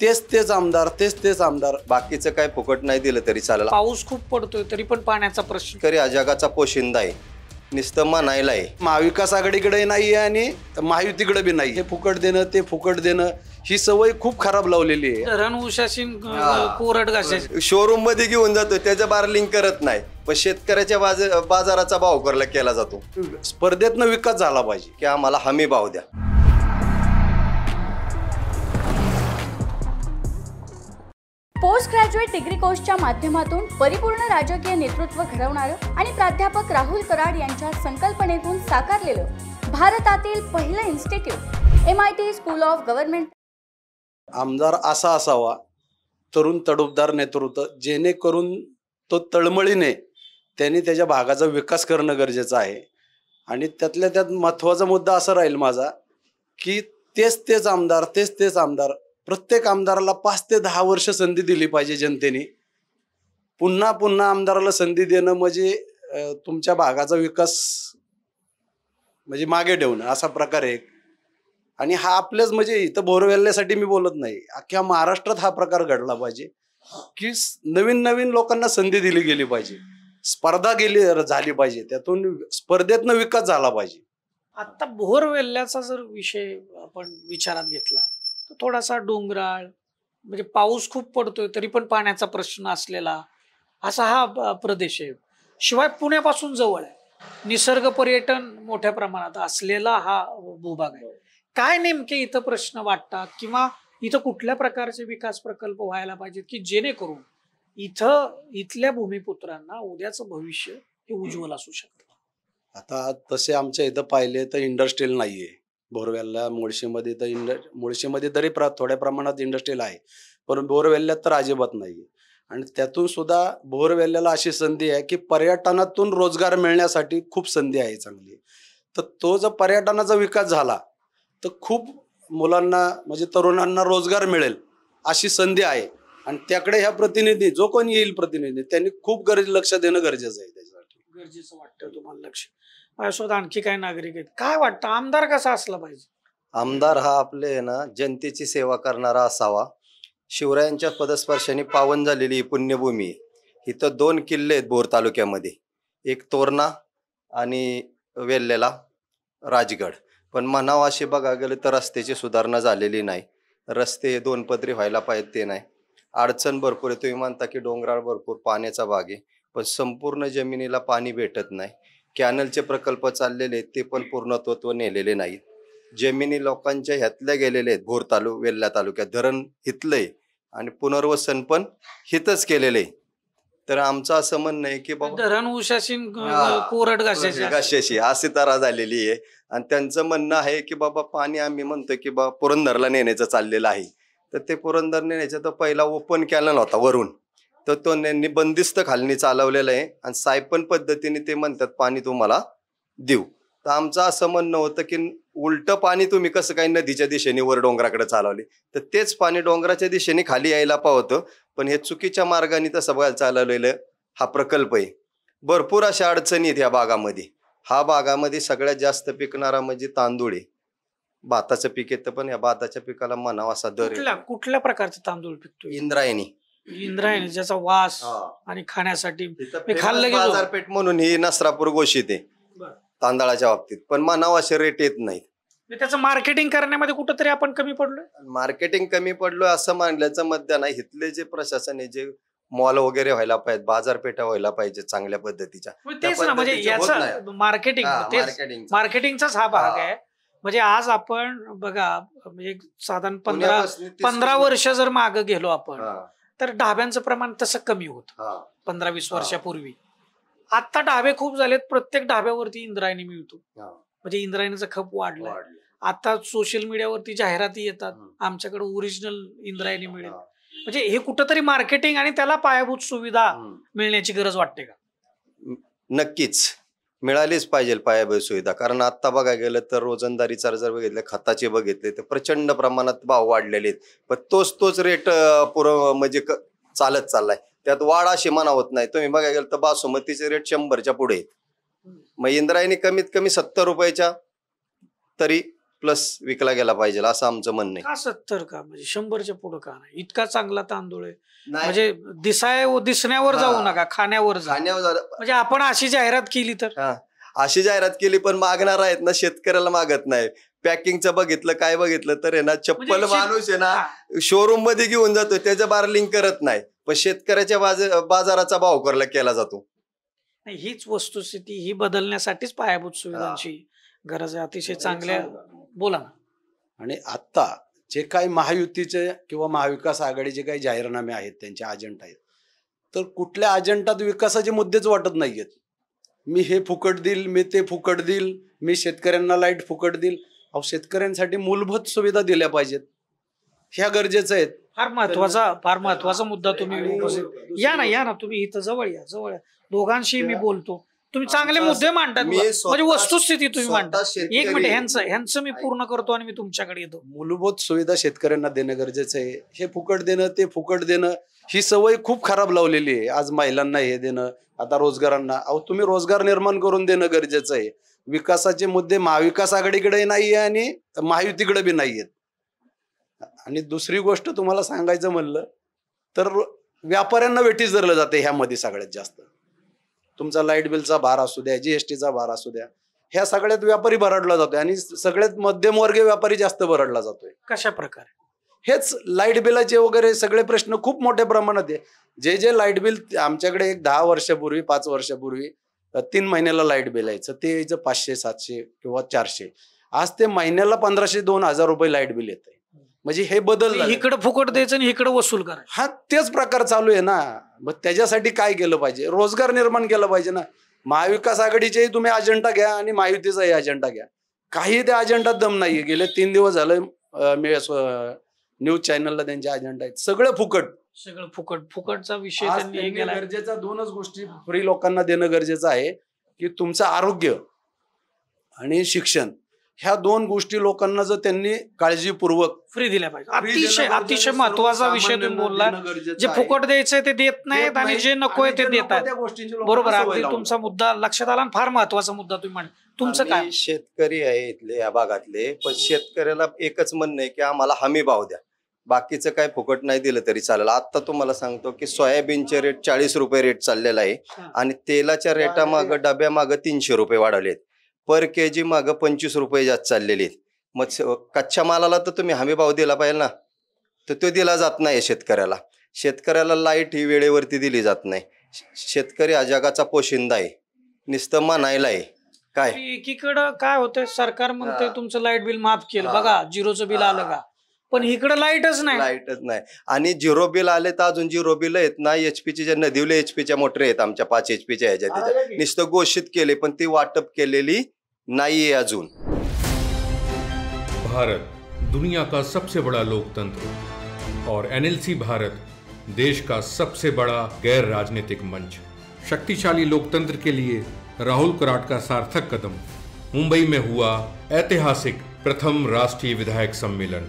तेच आमदार तेच आमदार. बाकीचं काय फुकट नाही दिलं तरी चालेल. पाऊस खूप पडतोय तरी पण पाण्याचा प्रश्न. तरी हा जगाचा पोशिंदा आहे, नुसतं म्हणायला आहे. महाविकास आघाडीकडे नाही आहे आणि महायुतीकडे बी नाही. हे फुकट देणं ते फुकट देणं ही सवय खूप खराब लावलेली आहे. धरण उशाशीन कोरड घासायची. शोरूम मध्ये घेऊन जातो त्याचं बार्लिंग करत नाही, पण शेतकऱ्याच्या बाजाराचा भाव केला जातो. स्पर्धेतनं विकास झाला पाहिजे की आम्हाला हमी भाव द्या. पोस्ट ग्रॅज्युएट डिग्री कोर्सच्या माध्यमातून परिपूर्ण राजकीय नेतृत्व घडवणारं आणि प्राध्यापक राहुल कराड यांच्या संकल्पनेतून साकारलेलं भारतातील पहिलं institute MIT school of government. आमदार असा असावा, तरुण तडफदार नेतृत्व, जेणेकरून तो तळमळीने त्यांनी त्याच्या भागाचा विकास करणं गरजेचं आहे. आणि त्यातल्या त्यात महत्त्वाचा मुद्दा असा राहील माझा की तेच आमदार. प्रत्येक आमदाराला 5 ते 10 वर्ष संधी दिली पाहिजे जनतेने. पुन्हा आमदाराला संधी देणं म्हणजे तुमच्या भागाचा विकास म्हणजे मागे ठेवणं असा प्रकार आहे. आणि हा आपल्याच म्हणजे इथं बोरवेल्ल्यासाठी मी बोलत नाही, अख्ख्या महाराष्ट्रात हा प्रकार घडला पाहिजे की नवीन लोकांना संधी दिली गेली पाहिजे, स्पर्धा झाली पाहिजे, त्यातून स्पर्धेतनं विकास झाला पाहिजे. आता बोरवेल्ल्याचा जर विषय आपण विचारात घेतला तर थोडासा डोंगराळ, म्हणजे पाऊस खूप पडतोय तरी पण पाण्याचा प्रश्न असलेला असा हा प्रदेश आहे. शिवाय पुण्यापासून जवळ आहे, निसर्ग पर्यटन मोठ्या प्रमाणात असलेला हा भूभाग आहे. काय नेमके इथं प्रश्न वाटतात किंवा इथं कुठल्या प्रकारचे विकास प्रकल्प व्हायला पाहिजेत की जेणेकरून इथल्या भूमिपुत्रांना उद्याचं भविष्य हे उज्ज्वल असू शकतं? आता तसे आमच्या इथं पाहिले तर इंडस्ट्रियल नाहीये. बोरवेल्ला मुळशीमध्ये तरी थोड्या प्रमाणात इंडस्ट्रियल आहे, पण बोरवेल्ल्यात तर अजिबात नाही. आणि त्यातून सुद्धा बोरवेल्ल्याला अशी संधी आहे की पर्यटनातून रोजगार मिळण्यासाठी खूप संधी आहे चांगली. तर तो जर पर्यटनाचा विकास झाला तर खूप मुलांना म्हणजे तरुणांना रोजगार मिळेल अशी संधी आहे. आणि त्याकडे ह्या प्रतिनिधी जो कोणी येईल प्रतिनिधी त्यांनी खूप लक्ष देणं गरजेचं आहे. त्याच्यासाठी गरजेचं वाटतं तुम्हाला लक्ष? माझ्यासोबत आणखी काय नागरिक आहेत, काय वाटतं आमदार कसा असला पाहिजे? आमदार हा आपले ना जनतेची सेवा करणारा असावा. शिवरायांच्या पदस्पर्शाने पावन झालेली पुण्यभूमी. इथं 2 किल्ले आहेत भोर तालुक्यामध्ये, एक तोरणा आणि वेल्ल्याला राजगड. पण म्हणावं असे बघा गेलं तर रस्त्याची सुधारणा झालेली नाही. रस्ते 2 पदरी व्हायला पाहिजे ते नाही. अडचण भरपूर आहे. तुम्ही म्हणता की डोंगराळ भरपूर पाण्याचा भाग आहे, पण संपूर्ण जमिनीला पाणी भेटत नाही. कॅनलचे प्रकल्प चाललेले आहेत ते पण पूर्णत्व नेलेले नाहीत. जमिनी लोकांच्या ह्यातल्या गेलेले आहेत. भोर वेल्ला तालुक्यात धरण हितलंय आणि पुनर्वसन पण हितच केलेलं आहे. तर आमचं असं म्हणणं आहे की बाबा धरण उशाशीन कोरड घासाची अशी तरा झालेली आहे. आणि त्यांचं म्हणणं आहे की बाबा पाणी आम्ही म्हणतो की बाबा पुरंदरला नेण्याचं चाललेलं आहे. तर ते पुरंदर नेण्याचा तर पहिला ओपन कॅनल होता वरून, तर तो त्यांनी बंदिस्त खालनी चालवलेला आहे आणि सायपन पद्धतीने ते म्हणतात पाणी तुम्हाला देऊ. तर आमचं असं म्हणणं होतं की उलट पाणी तुम्ही कसं काही नदीच्या दिशेने वर डोंगराकडे चालवले, तर तेच पाणी डोंगराच्या दिशेने खाली यायला पावतं. पण हे चुकीच्या मार्गाने तसं बघायला चालवलेलं हा प्रकल्प आहे. भरपूर अशा अडचणी आहेत या भागामध्ये. हा भागामध्ये सगळ्यात जास्त पिकणारा म्हणजे तांदूळ आहे. भाताचं पीक येतं, पण या भाताच्या पिकाला म्हणावा असा दर. कुठल्या प्रकारचे तांदूळ पिकतो? इंद्रायणी, ज्याचा वास आणि खाण्यासाठी खाल्लं गेलं. बाजारपेठ म्हणून ही नसरापूर घोषित आहे तांदळाच्या बाबतीत, पण म्हणावा असे रेट येत नाहीत. त्याचं मार्केटिंग करण्यामध्ये कुठंतरी आपण कमी पडलोय. मार्केटिंग कमी पडलोय असं मानल्याचं मध्य नाही. इथले जे प्रशासन आहे, जे मॉल वगैरे व्हायला पाहिजेत, बाजारपेठा व्हायला पाहिजे चांगल्या पद्धतीच्या. तेच ना, म्हणजे याचं मार्केटिंगचाच हा भाग आहे. म्हणजे आज आपण बघा, म्हणजे साधारण 15 वर्ष जर मागे गेलो आपण, तर ढाब्यांचं प्रमाण तसं कमी होतं 15-20 वर्षापूर्वी. आता ढाबे खूप झालेत, प्रत्येक ढाब्यावरती इंद्रायणी मिळतो. म्हणजे इंद्रायणीचा खप वाढला. आता सोशल मीडियावरती जाहिराती येतात, आमच्याकडे ओरिजिनल इंद्रायणी मिळेल. म्हणजे हे कुठंतरी मार्केटिंग आणि त्याला पायाभूत सुविधा मिळण्याची गरज वाटते का? नक्कीच मिळालीच पाहिजे पायाभूत सुविधा. कारण आता बघायला गेलं तर रोजंदारीचा जर बघितलं, खताचे बघितले तर प्रचंड प्रमाणात भाव वाढलेले आहेत. पण तोच रेट म्हणजे चालत चाललाय. त्यात वाढ अशी म्हणावत नाही. तुम्ही बघायला गेलं तर बासुमतीचे रेट 100च्या पुढे आहेत. मग इंद्रायणी कमीत कमी 70 रुपयाच्या तरी प्लस विकला गेला पाहिजे असं आमचं म्हणणं आहे. का 70 का म्हणजे 100च्या पुढे का नाही? इतका चांगला तांदूळ आहे नाही, म्हणजे दिसण्यावर जाऊ नका, खाण्यावर जा. म्हणजे आपण अशी जाहिरात केली तर अशी जाहिरात केली पण मागणार आहेत ना, शेतकऱ्याला मागत नाही. पॅकिंगचं बघितलं काय बघितलं तर आहे ना, चप्पल माणूस आहे ना शोरूम मध्ये घेऊन जातो त्याचं बार्लिंग करत नाही, पण शेतकऱ्याच्या बाजाराचा भाव केला जातो. हीच वस्तुस्थिती ही बदलण्यासाठीच पायाभूत सुविधांची गरज आहे. अतिशय चांगल्या बोला ना. आणि आता जे काही महायुतीचे किंवा महाविकास आघाडीचे काही जाहीरनामे आहेत, त्यांचे अजेंडा आहेत, तर कुठल्या अजेंडात विकासाचे मुद्देच वाटत नाहीयेत. मी हे फुकट देईल, मी ते फुकट देईल, मी शेतकऱ्यांना लाईट फुकट देईल. अहो, शेतकऱ्यांसाठी मूलभूत सुविधा दिल्या पाहिजेत, ह्या गरजेचं आहेत. फार महत्वाचा मुद्दा तुम्ही या ना तुम्ही इथं जवळ या. दोघांशी मी बोलतो. तुम्ही चांगले मुद्दे मांडतात, म्हणजे वस्तुस्थिती तुम्ही मांडता. एक मिनिट, ह्यांचं मी पूर्ण करतो आणि मी तुमच्याकडे येतो. मूलभूत सुविधा शेतकऱ्यांना देणं गरजेचं आहे. हे फुकट देणं, ते फुकट देणं, ही सवय खूप खराब लावलेली आहे. आज महिलांना हे देणं, आता रोजगारांना. अहो, तुम्ही रोजगार निर्माण करून देणं गरजेचं आहे. विकासाचे मुद्दे महाविकास आघाडीकडे नाहीये आणि महायुतीकडे बी नाहीयेत. आणि दुसरी गोष्ट तुम्हाला सांगायचं म्हणलं तर व्यापाऱ्यांना वेठीस धरलं जाते ह्यामध्ये सगळ्यात जास्त. तुमचा लाईट बिलचा भार असू द्या, जीएसटीचा भार असू द्या, ह्या सगळ्यात व्यापारी भरडला जातोय आणि सगळ्यात मध्यमवर्गीय व्यापारी जास्त भरडला जातोय. कशा प्रकारे? हेच लाईट बिलाचे वगैरे सगळे प्रश्न खूप मोठ्या प्रमाणात आहे. जे लाईट बिल आमच्याकडे एक 10 वर्षापूर्वी 5 वर्षापूर्वी 3 महिन्याला लाईट बिल यायचं, ते यायचं 500 700 किंवा 400. आज ते महिन्याला 1500-2000 रुपये लाईट बिल येत आहे. म्हणजे हे बदल, इकडे फुकट द्यायचं आणि इकडे वसूल करायचं. हा तेच प्रकार चालू आहे ना. मग त्याच्यासाठी काय केलं पाहिजे? रोजगार निर्माण केला पाहिजे ना. महाविकास आघाडीचेही तुम्ही अजेंडा घ्या आणि महायुतीचाही अजेंडा घ्या. काही त्या अजेंडात दम नाहीये. गेले 3 दिवस झाले न्यूज चॅनलला त्यांचे अजेंडा आहेत. सगळं फुकटचा विषय गरजेचा 2च गोष्टी फ्री लोकांना देणं गरजेचं आहे की तुमचं आरोग्य आणि शिक्षण. ह्या 2 गोष्टी लोकांना जर त्यांनी काळजीपूर्वक फ्री दिल्या पाहिजे. अतिशय महत्वाचा विषय तुम्ही बोलला. जे फुकट द्यायचंय ते देत नाहीत आणि जे नकोय ते देतात. बरोबर, अगदी तुमचा मुद्दा लक्षात आला. फार महत्वाचा मुद्दा तुम्ही म्हणा. तुमचं काय? शेतकरी आहे इथले या भागातले, पण शेतकऱ्याला एकच म्हणणं आहे की आम्हाला हमी भाव द्या, बाकीचं काय फुकट नाही दिलं तरी चालेल. आता तुम्हाला सांगतो की सोयाबीनचे रेट 40 रुपये रेट चाललेला आहे आणि तेलाच्या रेटामागं डब्यामागं 300 रुपये वाढवलेत. पर केजी मागं 25 रुपये जास्त चाललेले आहेत. मग कच्च्या मालाला तर तुम्ही हमी भाव दिला पाहिजे ना, तर तो दिला जात नाही शेतकऱ्याला. शेतकऱ्याला लाईट ही वेळेवरती दिली जात नाही. शेतकरी हा जगाचा पोशिंदा आहे, नुसतं म्हणायला आहे. काय एकीकडं काय होतंय, सरकार म्हणते तुमचं लाईट बिल माफ केलं, बघा 0चं बिल आलं का, पण इकडे लाईटच नाही. आणि 0 बिल आले तर अजून 0 बिल आहेत ना. एचपीचे जे नदीवले एचपीच्या मोटर आहेत आमच्या 5 एचपीच्या ह्याच्या त्याच्या नुसतं घोषित केले, पण ती वाटप केलेली नाहीये अजून. भारत दुनिया का सबसे बड़ा लोकतंत्र और एनएलसी भारत देश का सबसे बड़ा गैर राजनीतिक मंच. शक्तिशाली लोकतंत्र के लिए राहुल कराट का सार्थक कदम. मुंबई में हुआ ऐतिहासिक प्रथम राष्ट्रीय विधायक सम्मेलन.